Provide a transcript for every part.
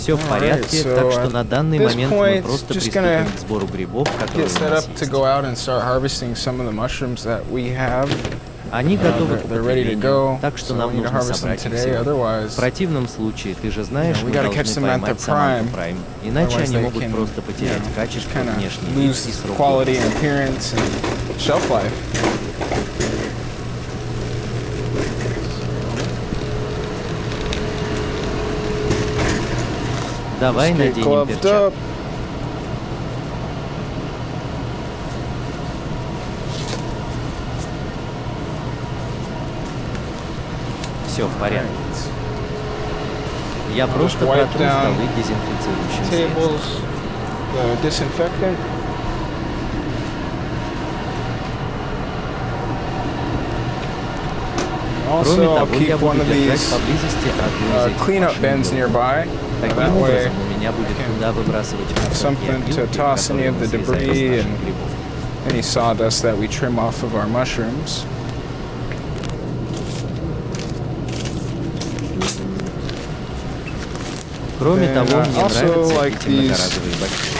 Все в порядке, так что на данный момент мы просто приступим к сбору грибов, которые у нас есть. Они готовы к потреблению, так что нам нужно собрать их сегодня. В противном случае, ты же знаешь, мы должны поймать самый прайм, иначе они могут просто потерять качество, внешний вид и срок годности. Давай наденем перчатки. Все в порядке. Я просто протру столы дезинфицирующим средством. Кроме того, я буду держать поблизости одну из этих машин. Таким образом, у меня будет куда выбрасывать мусор и опилки, которые мы срезаем с наших грибов. Кроме того, мне нравятся эти многоразовые бачки.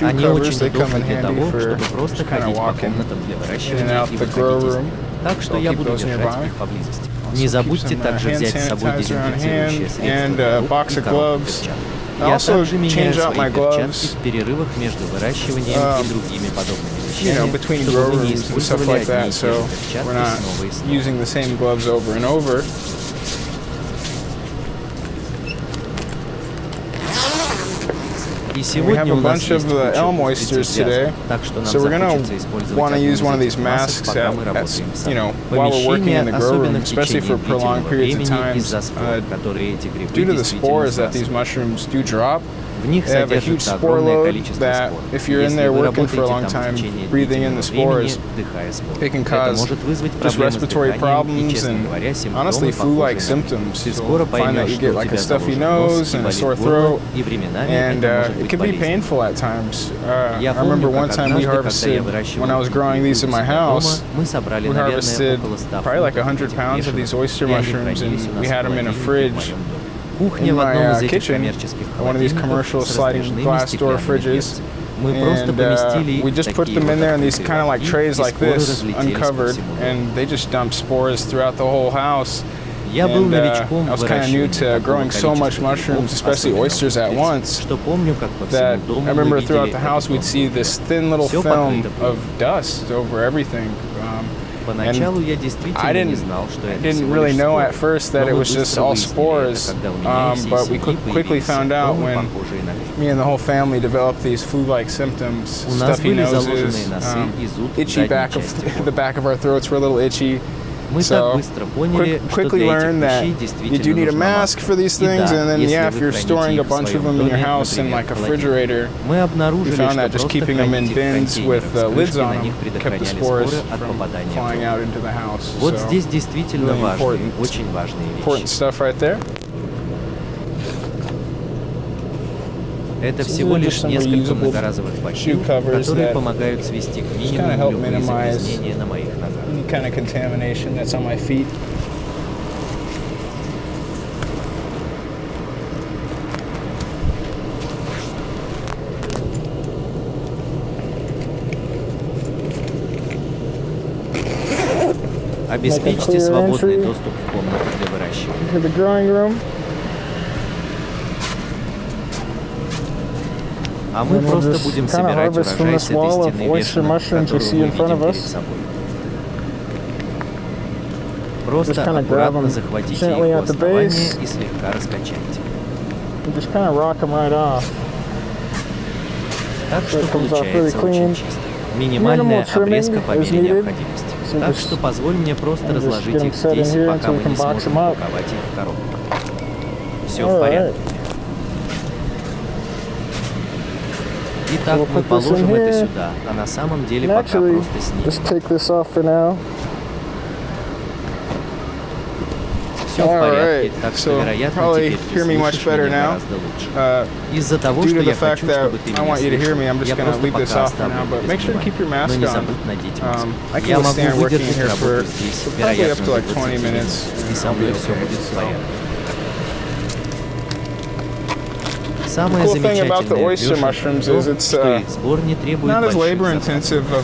Они очень удобны для того, чтобы просто ходить по комнатам для выращивания и выходить из них. Так что я буду держать их поблизости. Не забудьте также взять с собой дезинфицирующее средство и коробку перчаток. Я также меняю свои перчатки в перерывах между выращиванием и другими подобными вещами, чтобы вы не использовали одни и те же перчатки снова и снова. И сегодня у нас есть куча связок, так что нам захочется использовать одну из этих масок, пока мы работаем в саду. Помещение, особенно в течение длительного времени, из-за спор, которые эти грибы действительно сбрасывают. В них содержится огромное количество спор. Если вы работаете там в течение длительного времени, вдыхая спор, это может вызвать проблемы с дыханием и, честно говоря, симптомы, похожие на грипп. Ты скоро поймешь, что у тебя заложен нос и болит горло, и временами это может быть болезненно. Я помню, как однажды, когда я выращивал грибы у себя дома, мы собрали, наверное, около 100 фунтов этих вешенок, и они хранились у нас в холодильнике в моем доме. Кухня в одном из этих коммерческих холодильников с раздвижными стеклянными дверцами. Мы просто поместили их в такие вот открытые лотки, и споры разлетелись по всему дому. Я был новичком в выращивании такого количества грибов, особенно устриц, что помню, как по всему дому мы видели этот все покрыто пылью. Поначалу я действительно не знал, что это всего лишь споры, но мы быстро выяснили это, когда у меня и всей семьи появились симптомы, похожие на грипп. У нас были заложенные носы и зуд в задней части горла. Мы так быстро поняли, что для этих вещей действительно нужна маска. И да, если вы храните их в своем доме, например, в холодильнике. Мы обнаружили, что просто хранить их в контейнерах с крышкой на них предохраняли споры от попадания в дом. Вот здесь действительно важные, очень важные вещи. Это всего лишь несколько многоразовых бачков, которые помогают свести к минимуму любые загрязнения на моих ногах. Обеспечьте свободный доступ в комнату для выращивания. А мы просто будем собирать урожай с этой стены вешенок, которую мы видим перед собой. Просто аккуратно захватите их у основания и слегка раскачайте. Так что получается очень чисто. Минимальная обрезка по мере необходимости. Так что позволь мне просто разложить их здесь, пока мы не сможем упаковать их в коробку. Все в порядке. Итак, мы положим это сюда, а на самом деле пока просто снимем. Все в порядке, так что, вероятно, теперь ты слышишь меня гораздо лучше. Из-за того, что я хочу, чтобы ты меня слышал, я просто пока оставлю без внимания. Но не забудь надеть маску. Я могу выдержать работу здесь, вероятно, до 20 минут, и со мной все будет в порядке. Самое замечательное в вешенке, что их сбор не требует больших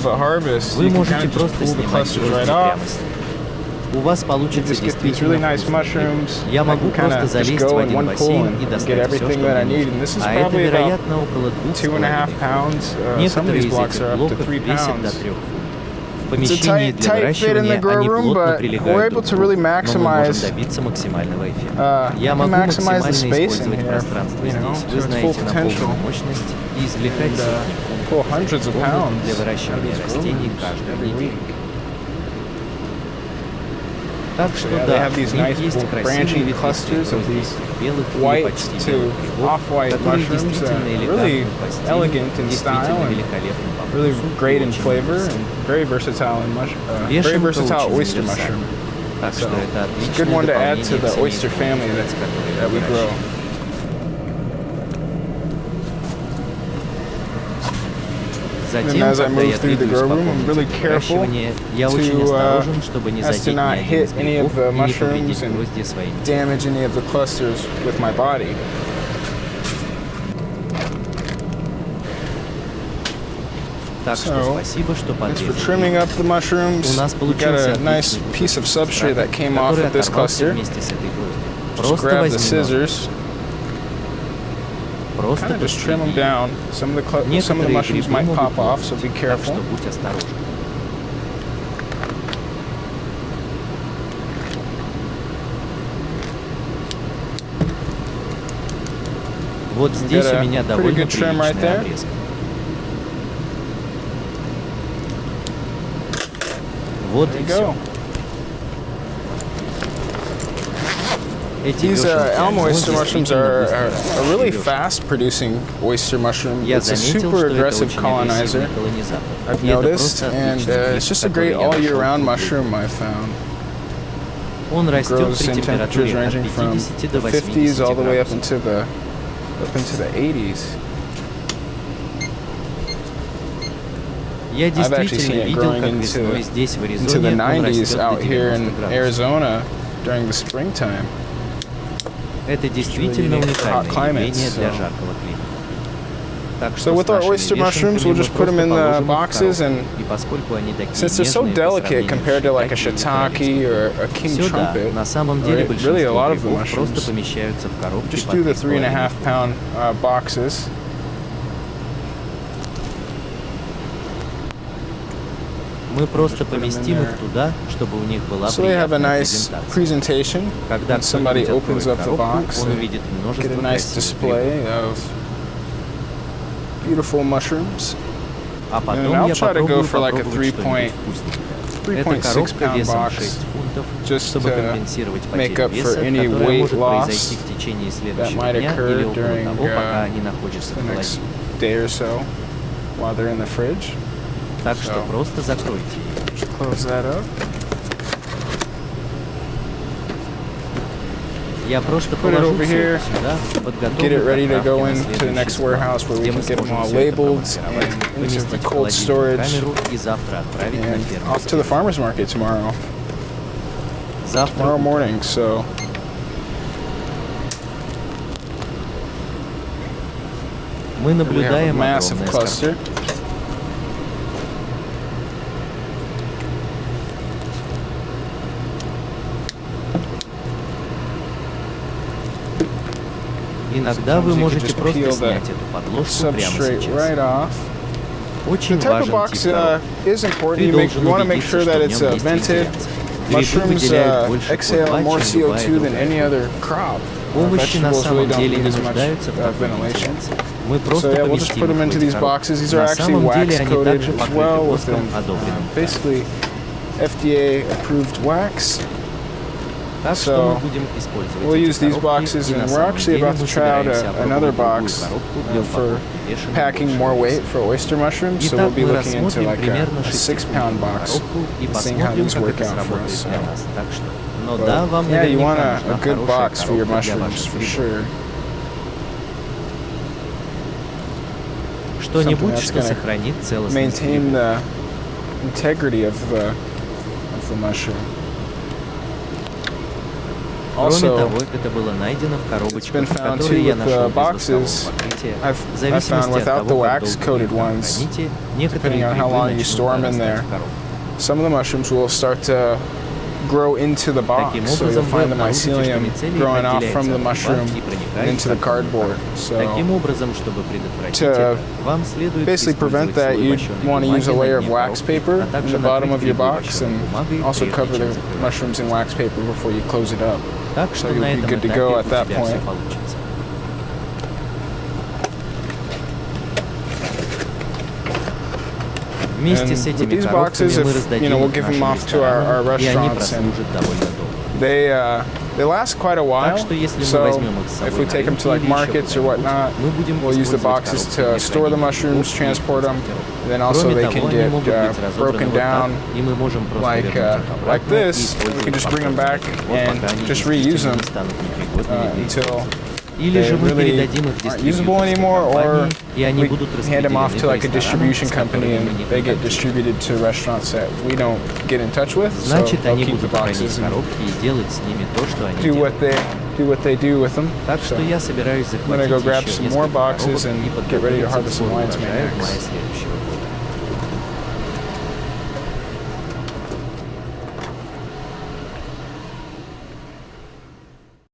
затрат. Вы можете просто снимать грозди прямо с них. У вас получится действительно вкусно. Я могу просто залезть в один бассейн и достать все, что мне нужно. А это, вероятно, около 2,5 фунтов. Некоторые из этих блоков весят до 3 фунтов. В помещении для выращивания они плотно прилегают друг к другу, но мы можем добиться максимального эффекта. Я могу максимально использовать пространство здесь. Вы знаете на полную мощность и извлекать сотни фунтов для выращивания растений каждую неделю. Так что да, у них есть красивые ветвистые грозди белых или почти белых грибов, которые действительно элегантны по стилю, действительно великолепны по вкусу и очень вкусны. Вешенка очень универсальна, так что это отличное дополнение к семейству птиц, которые мы выращиваем. Затем, когда я двигаюсь по комнате выращивания, я очень осторожен, чтобы не задеть ни один из грибов и не повредить грозди своим телом. Так что спасибо, что подрезали. У нас получился отличный кусок субстрата, который оторвался вместе с этой гроздью. Просто возьми нож. Просто just trim them down. Some of the mushrooms might pop off, so be careful. Будь осторожен. Вот здесь у меня довольно приличная обрезка. Вот и все. These elm oyster mushrooms are a really fast-producing oyster mushroom. It's a super aggressive colonizer, I've noticed, and it's just a great all-year-round mushroom, I've found. It grows in temperatures ranging from the 50s all the way up into the 80s. I've actually seen it growing into the 90s out here in Arizona during the springtime. Это действительно уникальное явление для жаркого климата. Так что so with our oyster mushrooms, we'll just put them in the boxes, and since they're so delicate compared to like a shiitake or a king trumpet, or really a lot of the mushrooms, just do the 3.5 pound boxes. Мы просто поместим их туда, чтобы у них была приятная презентация. Когда кто-нибудь откроет коробку, он увидит множество красивых грибов. А потом я попробую попробовать что-нибудь вкусненькое. Эта коробка весом 6 фунтов, чтобы компенсировать потерю веса, которая может произойти в течение следующего дня или около того, пока они находятся в холодильнике. Так что просто закройте ее. Я просто положу все сюда, подготовлю как правки на следующий сбор, где мы сможем все это промаркировать, поместить в холодильную камеру и завтра отправить на ферму. Завтра мы наблюдаем огромное скопление. Иногда вы можете просто снять эту подложку прямо сейчас. Очень важен тип коробки. Ты должен убедиться, что в нем есть вентиляция. Грибы выделяют больше ПО2, чем любая другая культура. Овощи на самом деле не нуждаются в такой вентиляции. Мы просто поместим их в эти коробки. На самом деле они также покрыты воском, одобренным FDA-approved. Так что мы будем использовать эти коробки, и на самом деле мы собираемся опробовать другую коробку для упаковки вешенок. Итак, мы рассмотрим примерно 6-фунтовую коробку и посмотрим, как это сработает для нас. Так что, но да, вам наверняка нужна хорошая коробка для ваших грибов. Что-нибудь, что сохранит целостность гриба. Also, того, это было найдено в it's коробочках, been found которые too я with нашел the без воскового boxes. покрытия. В I've зависимости found от without the того, как wax-coated долго вы их ones, храните, некоторые depending on how грибы long you начнут store them in нарастать there. в коробке. Some of the mushrooms will start to grow into the box, Таким so you'll образом, вы find the обнаружите, что mycelium мицелий growing off отделяется from the от гриба mushroom и проникает into the в картонную cardboard. бумагу. Таким So образом, чтобы предотвратить to это, вам следует basically prevent использовать that, слой you'd вощеной want to use a бумаги layer на of дне wax коробки, paper а in также the bottom накрыть of your грибы box вощеной and бумагой, also прежде cover чем the закрывать. mushrooms in wax paper before you close it up. Так So что you'll на be этом good to этапе go у at that тебя все point. получится. Вместе And с with этими these коробками boxes, мы if, раздадим we'll их give them нашим off to our ресторанам, и они restaurants, and прослужат довольно долго. they last quite a while. Так что если мы So возьмем их с if собой we на take them рынке to like или еще markets or куда-нибудь, whatnot, мы будем we'll use the использовать boxes коробки to для store the хранения mushrooms, грибов и transport them, транспортировки. and then also Кроме they того, can они get могут быть разобраны broken вот так, down и мы можем просто like вернуть их обратно like и this. We использовать can just bring them back повторно, вот and пока они just reuse действительно them не станут непригодными для until Или they же мы really передадим их aren't usable дистрибьюторской anymore, or компании, и они we будут hand them распределены off to по like a ресторанам, distribution с company которыми мы and не they get контактируем. distributed to restaurants that we don't get in touch with. So Значит, they'll они keep the будут хранить boxes and коробки и делать с ними то, что они do делают. what they do with them. Так So что я собираюсь I'm gonna захватить go grab еще some more несколько коробок boxes and и get ready to подготовиться к harvest some сбору lion's mane урожая в next. мае следующего года.